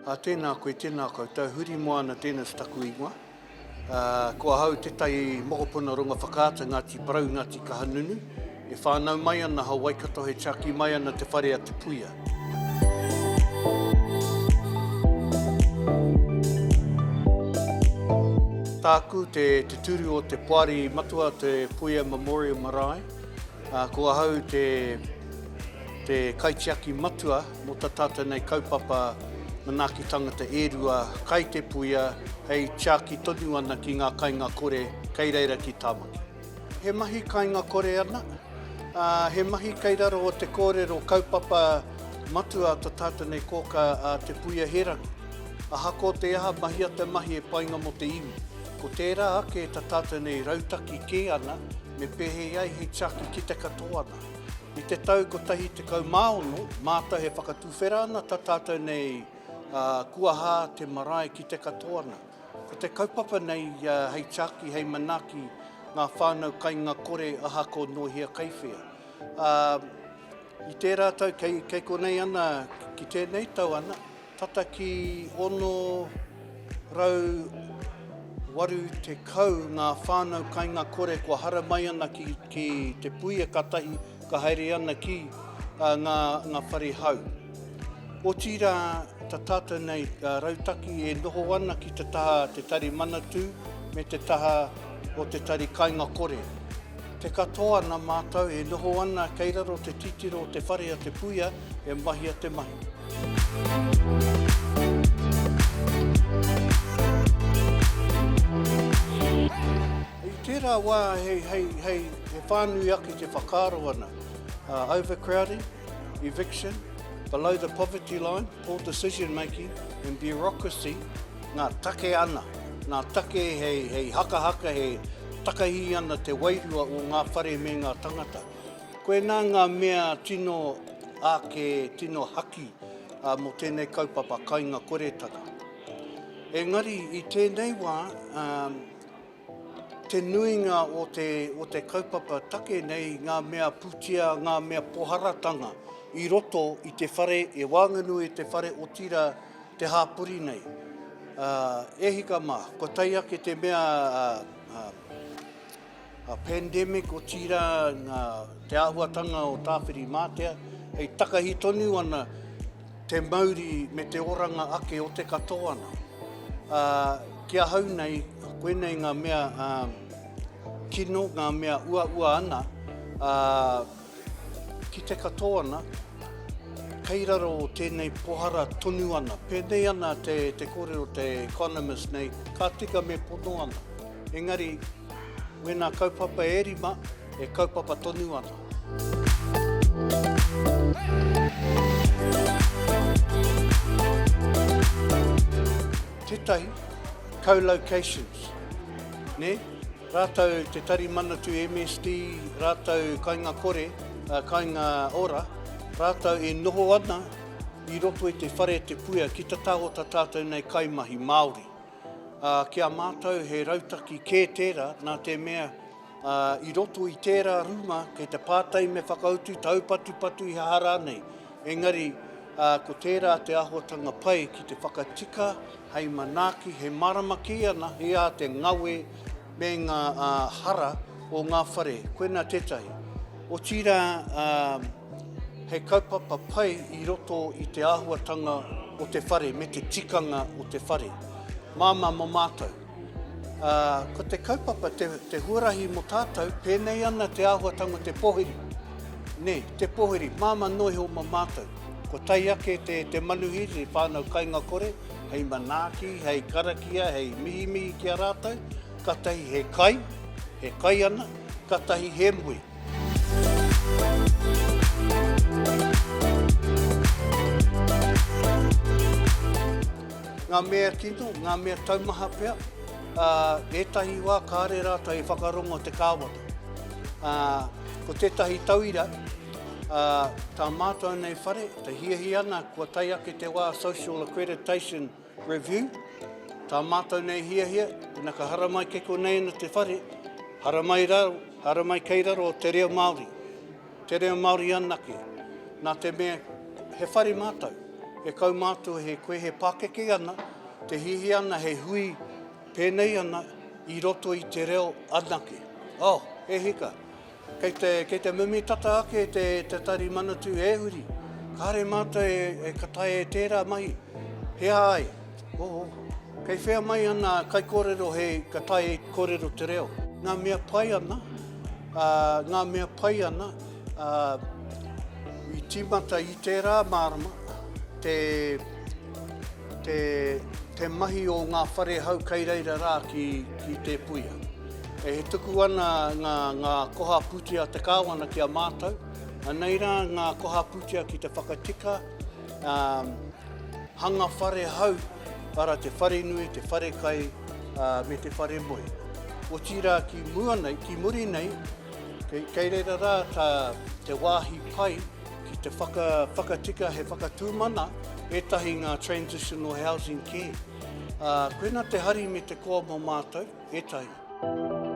Tēnā koe, tēnā koutou, Hurimoana Dennis taku ingoa. Kua hau te tai mokopuna runga whakaata Ngāti Parau, Ngāti Kahanunu. E whānau mai ana hau waikato he chaki mai ana te whare a Te Puea. Tāku te turu o te poari matua Te Puea Memorial Marae. Kua hau te kaitiaki matua mo ta tata nei kaupapa manaki tangata e rua kai Te Puea hei tiaki tonu ana ki ngā kāinga kore kei reira ki Tāmaki. He mahi kāinga kore ana, he mahi kei raro o te kōrero kaupapa matua ta tata nei kōka a Te Puea Herangi. Aha ko te aha mahi a te mahi e painga mo te iwi. Ko tērā ake ta tata nei rautaki ke ana me peehi ai hei tiaki ki te katoa ana. I te tau ko tahi te kau maono, mātou he whakatuwhera ana ta tata nei kuaha te marae ki te katoa ana. Ko te kaupapa nei hei tiaki, hei manaki, ngā whānau kāinga kore aha ko nohia kaiwhea. I tērā tau, kei konei ana ki tēnei tau ana, tata ki ono rau waru te kau ngā whānau kāinga kore kua hara mai ana ki Te Puea katahi ka haere ana ki ngā whare hau. O tira ta tata nei rautaki e noho ana ki te taha te tari manatū me te taha o te tari kāinga kore. Te katoa ana mātou e noho ana kei raro te titiro o te whare a Te Puea e mahi a te mahi. Tērā wā hei whānui ake te whakaaro ana. Overcrowding, eviction, below the poverty line, poor decision making and bureaucracy, ngā take ana. Ngā take hei haka, hei takahi ana te wairua o ngā whare me ngā tangata. Koe nā ngā mea tino ake, tino haki mo tēnei kaupapa kāinga koretanga. Engari, i tēnei wā, te nuinga o te kaupapa take nei ngā mea putia, ngā mea pōharatanga i roto i te whare, e wānganu e te whare o tira te hāpuri nei. E hika mā, ko tai ake te mea pandemic o tira te āhuatanga o tāwhiri mātea, hei takahi tonu ana te mauri me te oranga ake o te katoa ana. Kia hau nei, koe nei ngā mea kino, ngā mea ua ana, ki te katoa ana, kei raro o tēnei pōhara tonu ana. Pēnei ana te kōrero te economist nei, ka tika me pono ana. Engari, wena kaupapa e rima, e kaupapa tonu ana. Tētahi, co-locations, ne? Rātou te tari manatu MSD, rātou kāinga kore, kāinga ora, rātou e noho ana i roto e te whare Te Puea ki te tāo ta tātou nei kaimahi Māori. Kia mātou he rautaki kē tērā, nā te mea i roto i tērā ruma, kei te pātai me whakautu, taupatu i hara nei. Engari, ko tērā te āhuatanga pai ki te whakatika, hei manaki, he marama ki ana, he a te ngawe me ngā hara o ngā whare, koena tētahi. O tira, hei kaupapa pai i roto i te āhuatanga o te whare, me te tikanga o te whare. Māma mo mātou. Ko te kaupapa, te huarahi mo tātou, pēnei ana te āhuatanga te pohiri. Ne, te pohiri, māma noho mo mātou. Ko tai ake te manuhiri, whānau kāinga kore, hei manaki, hei karakia, hei mihi ki a rātou, katahi he kai ana, katahi he mui. Ngā mea kino, ngā mea taumaha pea, ētahi wā kāre rātou e whakarongo te kāwata. Ko tētahi tauira, tā mātou nei whare, te hiahi ana, kua tai ake te wā Social Accreditation Review, tā mātou nei hiahia, kuna ka haramai ke konei ana te whare, haramai kei raro o te reo Māori. Te reo Māori anake, nā te mea he whare mātou. e kau mātua he koe he pākeke ana, te hihi ana he hui pēnei ana i roto i te reo anake. Oh, e hika. Kei te mimi tata ake te tari manatu e huri. Kāre mātua e katai e tērā mahi. Hea ai. Kei whea mai ana kai kōrero he katai e kōrero te reo. Ngā mea pai ana, i tīmata i tērā mārama, te mahi o ngā whare hau kei reira rā ki te puia. E he tuku ana ngā koha putia te kāwana ki a mātou, anei rā ngā koha putia ki te whakatika, hanga whare hau, para te whare nui, te whare kai, me te whare moi. O tira ki mua nei, ki muri nei, kei reira rā te wāhi pai, ki te whakatika he whakatūmana, etahi ngā transitional housing care. Koena te hari me te koa mō mātou, etahi.